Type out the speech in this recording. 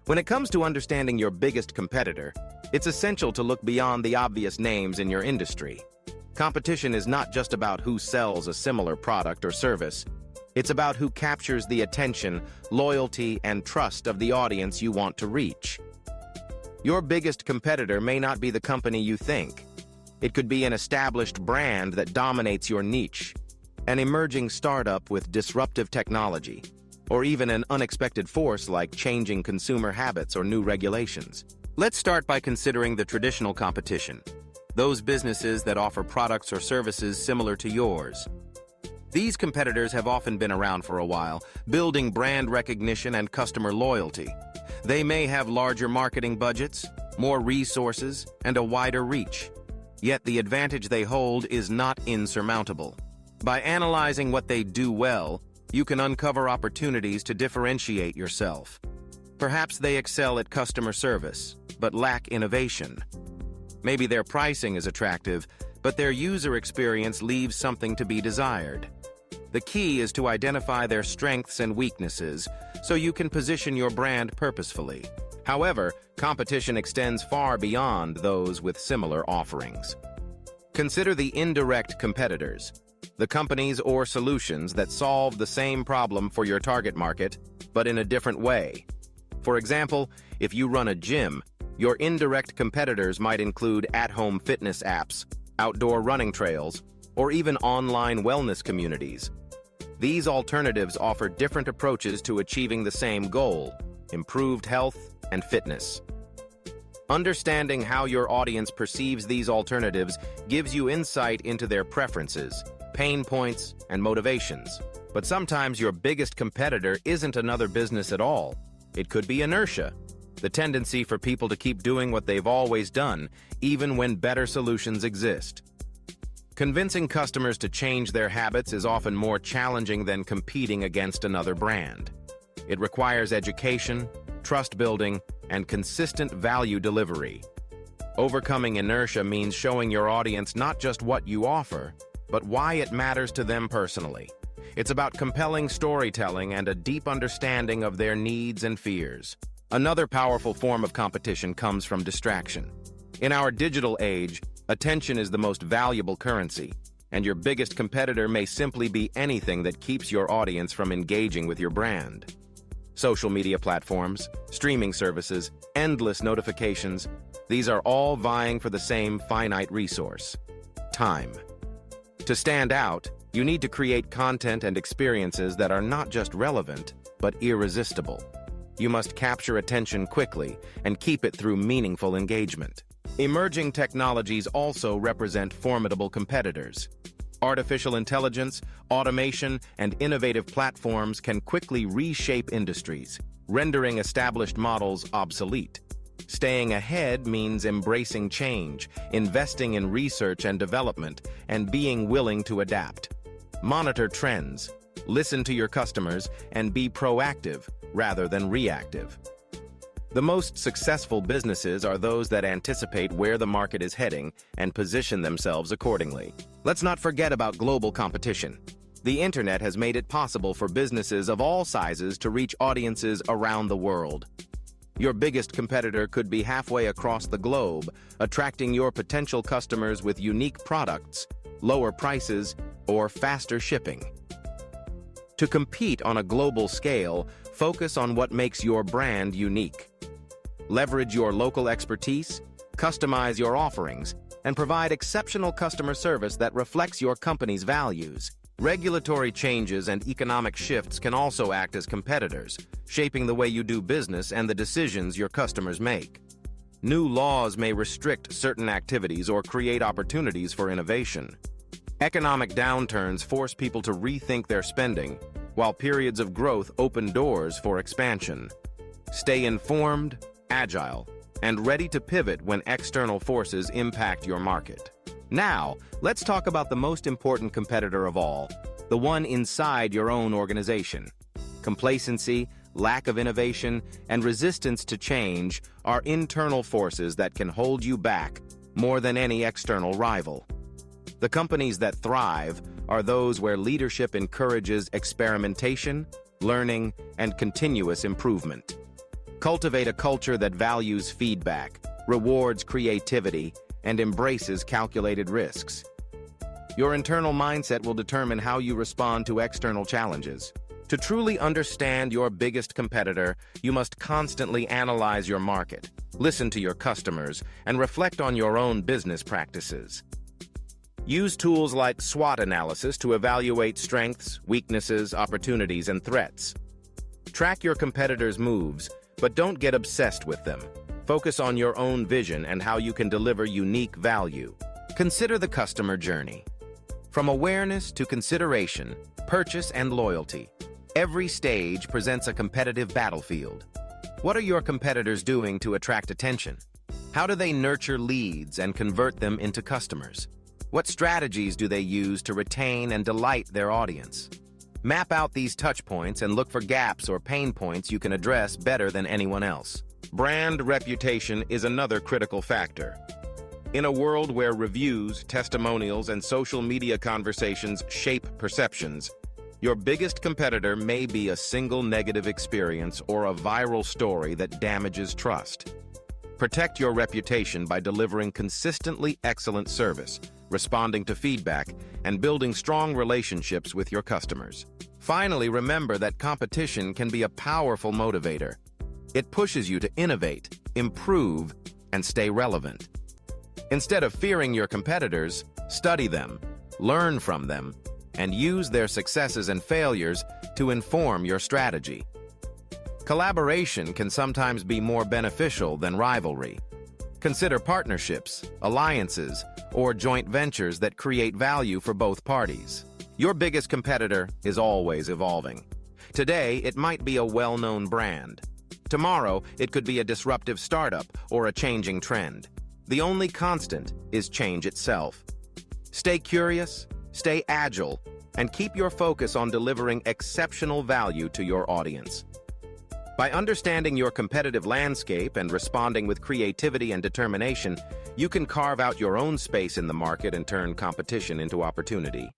When it comes to understanding your biggest competitor, it's essential to look beyond the obvious names in your industry. Competition is not just about who sells a similar product or service. It's about who captures the attention, loyalty, and trust of the audience you want to reach. Your biggest competitor may not be the company you think. It could be an established brand that dominates your niche, an emerging startup with disruptive technology, or even an unexpected force like changing consumer habits or new regulations. Let's start by considering the traditional competition, those businesses that offer products or services similar to yours. These competitors have often been around for a while, building brand recognition and customer loyalty. They may have larger marketing budgets, more resources, and a wider reach. Yet the advantage they hold is not insurmountable. By analyzing what they do well, you can uncover opportunities to differentiate yourself. Perhaps they excel at customer service, but lack innovation. Maybe their pricing is attractive, but their user experience leaves something to be desired. The key is to identify their strengths and weaknesses so you can position your brand purposefully. However, competition extends far beyond those with similar offerings. Consider the indirect competitors, the companies or solutions that solve the same problem for your target market, but in a different way. For example, if you run a gym, your indirect competitors might include at-home fitness apps, outdoor running trails, or even online wellness communities. These alternatives offer different approaches to achieving the same goal: improved health and fitness. Understanding how your audience perceives these alternatives gives you insight into their preferences, pain points, and motivations. But sometimes your biggest competitor isn't another business at all. It could be inertia, the tendency for people to keep doing what they've always done, even when better solutions exist. Convincing customers to change their habits is often more challenging than competing against another brand. It requires education, trust building, and consistent value delivery. Overcoming inertia means showing your audience not just what you offer, but why it matters to them personally. It's about compelling storytelling and a deep understanding of their needs and fears. Another powerful form of competition comes from distraction. In our digital age, attention is the most valuable currency, and your biggest competitor may simply be anything that keeps your audience from engaging with your brand. Social media platforms, streaming services, endless notifications, these are all vying for the same finite resource: time. To stand out, you need to create content and experiences that are not just relevant, but irresistible. You must capture attention quickly and keep it through meaningful engagement. Emerging technologies also represent formidable competitors. Artificial intelligence, automation, and innovative platforms can quickly reshape industries, rendering established models obsolete. Staying ahead means embracing change, investing in research and development, and being willing to adapt. Monitor trends, listen to your customers, and be proactive rather than reactive. The most successful businesses are those that anticipate where the market is heading and position themselves accordingly. Let's not forget about global competition. The internet has made it possible for businesses of all sizes to reach audiences around the world. Your biggest competitor could be halfway across the globe, attracting your potential customers with unique products, lower prices, or faster shipping. To compete on a global scale, focus on what makes your brand unique. Leverage your local expertise, customize your offerings, and provide exceptional customer service that reflects your company's values. Regulatory changes and economic shifts can also act as competitors, shaping the way you do business and the decisions your customers make. New laws may restrict certain activities or create opportunities for innovation. Economic downturns force people to rethink their spending, while periods of growth open doors for expansion. Stay informed, agile, and ready to pivot when external forces impact your market. Now, let's talk about the most important competitor of all, the one inside your own organization. Complacency, lack of innovation, and resistance to change are internal forces that can hold you back more than any external rival. The companies that thrive are those where leadership encourages experimentation, learning, and continuous improvement. Cultivate a culture that values feedback, rewards creativity, and embraces calculated risks. Your internal mindset will determine how you respond to external challenges. To truly understand your biggest competitor, you must constantly analyze your market, listen to your customers, and reflect on your own business practices. Use tools like SWOT analysis to evaluate strengths, weaknesses, opportunities, and threats. Track your competitors' moves, but don't get obsessed with them. Focus on your own vision and how you can deliver unique value. Consider the customer journey. From awareness to consideration, purchase, and loyalty, every stage presents a competitive battlefield. What are your competitors doing to attract attention? How do they nurture leads and convert them into customers? What strategies do they use to retain and delight their audience? Map out these touch points and look for gaps or pain points you can address better than anyone else. Brand reputation is another critical factor. In a world where reviews, testimonials, and social media conversations shape perceptions, your biggest competitor may be a single negative experience or a viral story that damages trust. Protect your reputation by delivering consistently excellent service, responding to feedback, and building strong relationships with your customers. Finally, remember that competition can be a powerful motivator. It pushes you to innovate, improve, and stay relevant. Instead of fearing your competitors, study them, learn from them, and use their successes and failures to inform your strategy. Collaboration can sometimes be more beneficial than rivalry. Consider partnerships, alliances, or joint ventures that create value for both parties. Your biggest competitor is always evolving. Today, it might be a well-known brand. Tomorrow, it could be a disruptive startup or a changing trend. The only constant is change itself. Stay curious, stay agile, and keep your focus on delivering exceptional value to your audience. By understanding your competitive landscape and responding with creativity and determination, you can carve out your own space in the market and turn competition into opportunity.